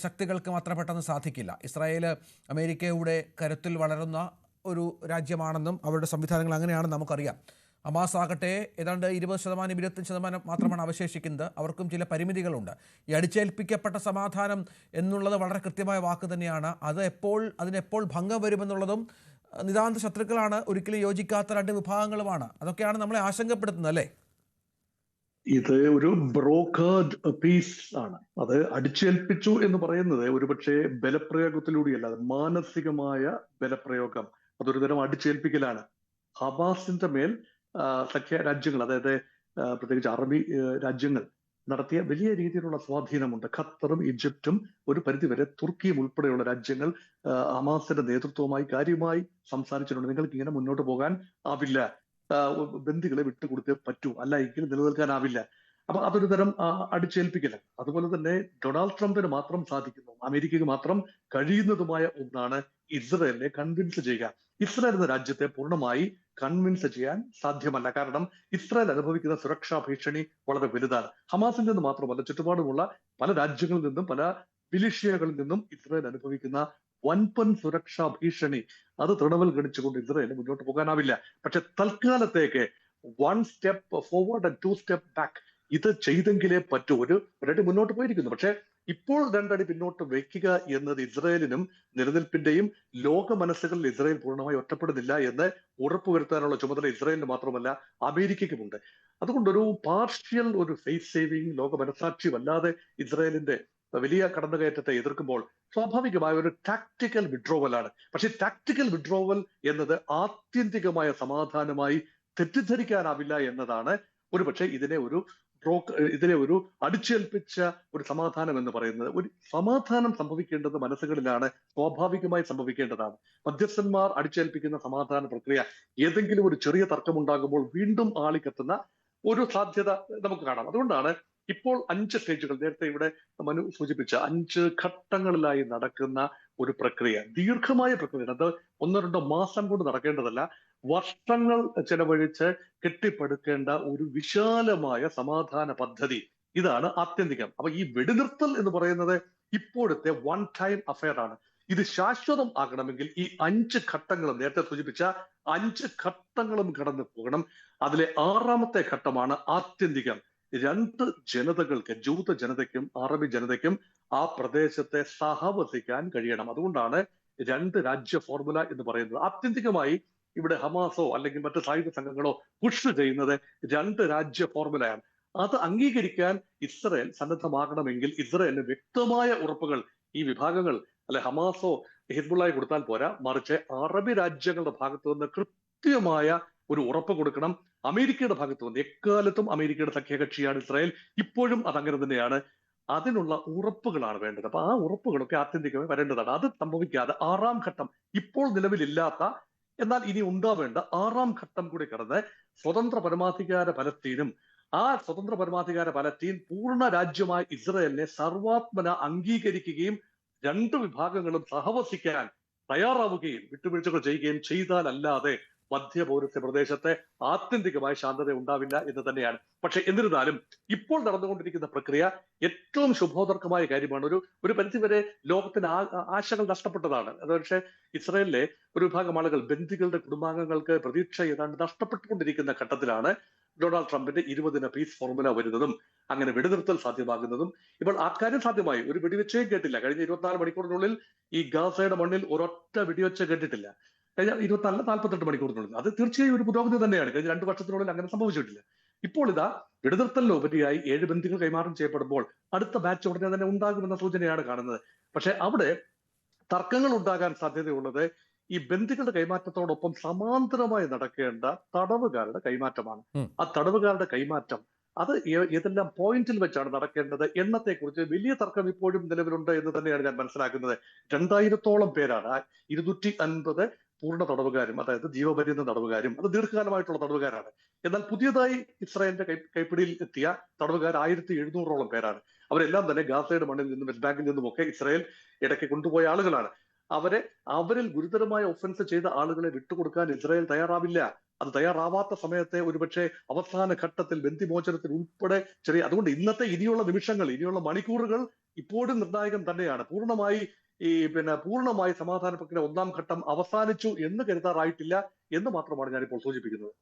ശക്തികൾക്കും അത്ര പെട്ടെന്ന് സാധിക്കില്ല. ഇസ്രായേൽ അമേരിക്കയുടെ കരുത്തിൽ വളരുന്ന ഒരു രാജ്യമാണെന്നും അവരുടെ സംവിധാനങ്ങൾ അങ്ങനെയാണെന്ന് നമുക്കറിയാം. ഹമാസ് ആകട്ടെ ഏതാണ്ട് 20%, 25% മാത്രമാണ് അവശേഷിക്കുന്നത്. അവർക്കും ചില പരിമിതികളുണ്ട്. ഈ അടിച്ചേൽപ്പിക്കപ്പെട്ട സമാധാനം എന്നുള്ളത് വളരെ കൃത്യമായ വാക്ക് തന്നെയാണ്. അതിനെപ്പോൾ ഭംഗം വരുമെന്നുള്ളതും നിതാന്ത ശത്രുക്കളാണ്, ഒരിക്കലും യോജിക്കാത്ത രണ്ട് വിഭാഗങ്ങളുമാണ്. അതൊക്കെയാണ് നമ്മളെ ആശങ്കപ്പെടുത്തുന്നത്, അല്ലേ? ഇത് ഒരു ബ്രോക്കേർഡ് പീസ് ആണ്. അത് അടിച്ചേൽപ്പിച്ചു എന്ന് പറയുന്നത് ഒരുപക്ഷെ ബലപ്രയോഗത്തിലൂടെയല്ല, അത് മാനസികമായ ബലപ്രയോഗം. അതൊരു തരം അടിച്ചേൽപ്പിക്കലാണ്. ഹമാസിന്റെ മേൽ സഖ്യ രാജ്യങ്ങൾ, അതായത് പ്രത്യേകിച്ച് അറബി രാജ്യങ്ങൾ നടത്തിയ വലിയ രീതിയിലുള്ള സ്വാധീനമുണ്ട്. ഖത്തറും ഈജിപ്തും ഒരു പരിധിവരെ തുർക്കിയും ഉൾപ്പെടെയുള്ള രാജ്യങ്ങൾ ഹമാസിന്റെ നേതൃത്വവുമായി കാര്യമായി സംസാരിച്ചിട്ടുണ്ട്. നിങ്ങൾക്ക് ഇങ്ങനെ മുന്നോട്ട് പോകാൻ ആവില്ല, ബന്ദികളെ വിട്ടുകൊടുത്തേ പറ്റൂ, അല്ല എങ്കിൽ നിലനിൽക്കാനാവില്ല. അപ്പൊ അതൊരു തരം അടിച്ചേൽപ്പിക്കലാണ്. അതുപോലെ തന്നെ ഡൊണാൾഡ് ട്രംപിന് മാത്രം സാധിക്കുന്നു, അമേരിക്കയ്ക്ക് മാത്രം കഴിയുന്നതുമായ ഒന്നാണ് ഇസ്രായേലിനെ കൺവിൻസ് ചെയ്യുക. ഇസ്രായേൽ എന്ന രാജ്യത്തെ പൂർണ്ണമായി കൺവിൻസ് ചെയ്യാൻ സാധ്യമല്ല. കാരണം ഇസ്രായേൽ അനുഭവിക്കുന്ന സുരക്ഷാ ഭീഷണി വളരെ വലുതാണ്. ഹമാസിൽ നിന്ന് മാത്രമല്ല, ചുറ്റുപാടുമുള്ള പല രാജ്യങ്ങളിൽ നിന്നും പല മിലിഷ്യകളിൽ നിന്നും ഇസ്രായേൽ അനുഭവിക്കുന്ന വൻപൻ സുരക്ഷാ ഭീഷണി, അത് തൃണവൽഗണിച്ചുകൊണ്ട് ഇസ്രായേലിന് മുന്നോട്ട് പോകാനാവില്ല. പക്ഷെ തൽക്കാലത്തേക്ക് 1 step forward and 2 step back ഇത് ചെയ്തെങ്കിലേ പറ്റൂ. ഒരടി മുന്നോട്ട് പോയിരിക്കുന്നു, പക്ഷെ ഇപ്പോൾ 2 അടി പിന്നോട്ട് വെക്കുക എന്നത് ഇസ്രായേലിനും നിലനിൽപ്പിന്റെയും ലോക മനസ്സുകളിൽ ഇസ്രായേൽ പൂർണ്ണമായി ഒറ്റപ്പെടുന്നില്ല എന്ന് ഉറപ്പുവരുത്താനുള്ള ചുമതല ഇസ്രായേലിന് മാത്രമല്ല അമേരിക്കയ്ക്കുമുണ്ട്. അതുകൊണ്ട് ഒരു പാർഷ്യൽ ഒരു ഫേസ് സേവിങ് ലോക മനസാക്ഷി വല്ലാതെ ഇസ്രായേലിന്റെ വലിയ കടന്നുകയറ്റത്തെ എതിർക്കുമ്പോൾ സ്വാഭാവികമായ ഒരു ടാക്ടിക്കൽ വിഡ്രോവലാണ്. പക്ഷെ ടാക്ടിക്കൽ വിഡ്രോവൽ എന്നത് ആത്യന്തികമായ സമാധാനമായി തെറ്റിദ്ധരിക്കാനാവില്ല എന്നതാണ് ഒരുപക്ഷെ ഇതിനെ ഒരു അടിച്ചേൽപ്പിച്ച ഒരു സമാധാനം എന്ന് പറയുന്നത്. ഒരു സമാധാനം സംഭവിക്കേണ്ടത് മനസ്സുകളിലാണ്, സ്വാഭാവികമായി സംഭവിക്കേണ്ടതാണ്. മധ്യസ്ഥന്മാർ അടിച്ചേൽപ്പിക്കുന്ന സമാധാന പ്രക്രിയ ഏതെങ്കിലും ഒരു ചെറിയ തർക്കമുണ്ടാകുമ്പോൾ വീണ്ടും ആളിക്കത്തുന്ന ഒരു സാധ്യത നമുക്ക് കാണാം. അതുകൊണ്ടാണ് ഇപ്പോൾ 5 സ്റ്റേജുകൾ, നേരത്തെ ഇവിടെ മനു സൂചിപ്പിച്ച 5 ഘട്ടങ്ങളിലായി നടക്കുന്ന ഒരു പ്രക്രിയ, ദീർഘമായ പ്രക്രിയ. അത് 1-2 മാസം കൊണ്ട് നടക്കേണ്ടതല്ല, വർഷങ്ങൾ ചെലവഴിച്ച് കെട്ടിപ്പടുക്കേണ്ട ഒരു വിശാലമായ സമാധാന പദ്ധതി. ഇതാണ് ആത്യന്തികം. അപ്പൊ ഈ വെടിനിർത്തൽ എന്ന് പറയുന്നത് ഇപ്പോഴത്തെ വൺ ടൈം അഫയർ ആണ്. ഇത് ശാശ്വതം ആകണമെങ്കിൽ ഈ 5 ഘട്ടങ്ങളും, നേരത്തെ സൂചിപ്പിച്ച 5 ഘട്ടങ്ങളും കടന്നു പോകണം. അതിലെ 6ാമത്തെ ഘട്ടമാണ് ആത്യന്തികം. 2 ജനതകൾക്ക്, ജൂത ജനതയ്ക്കും അറബി ജനതയ്ക്കും ആ പ്രദേശത്തെ സഹവസിക്കാൻ കഴിയണം. അതുകൊണ്ടാണ് 2 രാജ്യ ഫോർമുല എന്ന് പറയുന്നത്. ആത്യന്തികമായി ഇവിടെ ഹമാസോ അല്ലെങ്കിൽ മറ്റ് സായുധ സംഘങ്ങളോ പുഷ് ചെയ്യുന്നത് 2 രാജ്യ ഫോർമുലയാണ്. അത് അംഗീകരിക്കാൻ ഇസ്രായേൽ സന്നദ്ധമാകണമെങ്കിൽ ഇസ്രായേലിന് വ്യക്തമായ ഉറപ്പുകൾ ഈ വിഭാഗങ്ങൾ, അല്ലെ ഹമാസോ ഹിസ്ബുള്ളായി കൊടുത്താൽ പോരാ, മറിച്ച് അറബി രാജ്യങ്ങളുടെ ഭാഗത്തു നിന്ന് കൃത്യമായ ഒരു ഉറപ്പ് കൊടുക്കണം. അമേരിക്കയുടെ ഭാഗത്തു നിന്ന്, എക്കാലത്തും അമേരിക്കയുടെ സഖ്യകക്ഷിയാണ് ഇസ്രായേൽ, ഇപ്പോഴും അതങ്ങനെ തന്നെയാണ്. അതിനുള്ള ഉറപ്പുകളാണ് വേണ്ടത്. അപ്പൊ ആ ഉറപ്പുകളൊക്കെ ആത്യന്തികമായി വരേണ്ടതാണ്. അത് സംഭവിക്കാതെ 6ാം ഘട്ടം, ഇപ്പോൾ നിലവിലില്ലാത്ത എന്നാൽ ഇനി ഉണ്ടാവേണ്ട 6ാം ഘട്ടം കൂടി കടന്ന് സ്വതന്ത്ര പരമാധികാര പലസ്തീനും ആ സ്വതന്ത്ര പരമാധികാര പലസ്തീൻ പൂർണ്ണ രാജ്യമായ ഇസ്രായേലിനെ സർവാത്മന അംഗീകരിക്കുകയും 2 വിഭാഗങ്ങളും സഹവസിക്കാൻ തയ്യാറാവുകയും വിട്ടുവീഴ്ചകൾ ചെയ്യുകയും ചെയ്താലല്ലാതെ മധ്യപൗരസ്ത്യ പ്രദേശത്തെ ആത്യന്തികമായ ശാന്തത ഉണ്ടാവില്ല എന്ന് തന്നെയാണ്. പക്ഷെ എന്നിരുന്നാലും ഇപ്പോൾ നടന്നുകൊണ്ടിരിക്കുന്ന പ്രക്രിയ ഏറ്റവും ശുഭോദർക്കമായ കാര്യമാണ്. ഒരു പരിധിവരെ ലോകത്തിന് ആശകൾ നഷ്ടപ്പെട്ടതാണ്. അത് പക്ഷേ ഇസ്രായേലിലെ ഒരു വിഭാഗം ആളുകൾ, ബന്ദികളുടെ കുടുംബാംഗങ്ങൾക്ക് പ്രതീക്ഷ ഏതാണ്ട് നഷ്ടപ്പെട്ടുകൊണ്ടിരിക്കുന്ന ഘട്ടത്തിലാണ് ഡൊണാൾഡ് ട്രംപിന്റെ 20 പീസ് ഫോർമുല വരുന്നതും അങ്ങനെ വെടിനിർത്തൽ സാധ്യമാകുന്നതും. ഇപ്പോൾ ആ കാര്യം സാധ്യമായി. ഒരു വെടിവെച്ചേ കേട്ടില്ല കഴിഞ്ഞ 24 മണിക്കൂറിനുള്ളിൽ. ഈ ഗാസയുടെ മണ്ണിൽ ഒരൊറ്റ വെടിവെച്ച കേട്ടിട്ടില്ല കഴിഞ്ഞ 48 മണിക്കൂറിനുള്ളിൽ. അത് തീർച്ചയായും ഒരു പുരോഗതി തന്നെയാണ്. കഴിഞ്ഞ 2 വർഷത്തിനുള്ളിൽ അങ്ങനെ സംഭവിച്ചിട്ടില്ല. ഇപ്പോൾ ഇതാ വെടിനിർത്തലിനുപരിയായി 7 ബന്ദികൾ കൈമാറ്റം ചെയ്യപ്പെടുമ്പോൾ അടുത്ത ബാച്ച് ഉടനെ തന്നെ ഉണ്ടാകുമെന്ന സൂചനയാണ് കാണുന്നത്. പക്ഷെ അവിടെ തർക്കങ്ങൾ ഉണ്ടാകാൻ സാധ്യതയുള്ളത് ഈ ബന്ദികളുടെ കൈമാറ്റത്തോടൊപ്പം സമാന്തരമായി നടക്കേണ്ട തടവുകാരുടെ കൈമാറ്റമാണ്. ആ തടവുകാരുടെ കൈമാറ്റം അത് ഏതെല്ലാം പോയിന്റിൽ വെച്ചാണ് നടക്കേണ്ടത് എണ്ണത്തെക്കുറിച്ച് വലിയ തർക്കം ഇപ്പോഴും നിലവിലുണ്ട് എന്ന് തന്നെയാണ് ഞാൻ മനസ്സിലാക്കുന്നത്. 2000-ഓളം പേരാണ്, 250 പൂർണ്ണ തടവുകാരും, അതായത് ജീവപര്യന്ത തടവുകാരും, അത് ദീർഘകാലമായിട്ടുള്ള തടവുകാരാണ്. എന്നാൽ പുതിയതായി ഇസ്രായേലിന്റെ കൈപ്പിടിയിൽ എത്തിയ തടവുകാർ 1700-ഓളം പേരാണ്. അവരെല്ലാം തന്നെ ഗാസയുടെ മണ്ണിൽ നിന്നും വെസ്റ്റ് ബാങ്കിൽ നിന്നുമൊക്കെ ഇസ്രായേൽ ഇടയ്ക്ക് കൊണ്ടുപോയ ആളുകളാണ്. അവരിൽ ഗുരുതരമായ ഒഫൻസ് ചെയ്ത ആളുകളെ വിട്ടുകൊടുക്കാൻ ഇസ്രായേൽ തയ്യാറാവില്ല. അത് തയ്യാറാവാത്ത സമയത്തെ ഒരുപക്ഷെ അവസാന ഘട്ടത്തിൽ ബന്ദിമോചനത്തിൽ ഉൾപ്പെടെ അതുകൊണ്ട് ഇന്നത്തെ ഇനിയുള്ള നിമിഷങ്ങൾ, ഇനിയുള്ള മണിക്കൂറുകൾ ഇപ്പോഴും നിർണായകം തന്നെയാണ്. പൂർണ്ണമായി പൂർണ്ണമായി സമാധാന പ്രക്രിയ ഒന്നാം ഘട്ടം അവസാനിച്ചു എന്ന് കരുതാറായിട്ടില്ല എന്ന് മാത്രമാണ് ഞാനിപ്പോൾ സൂചിപ്പിക്കുന്നത്.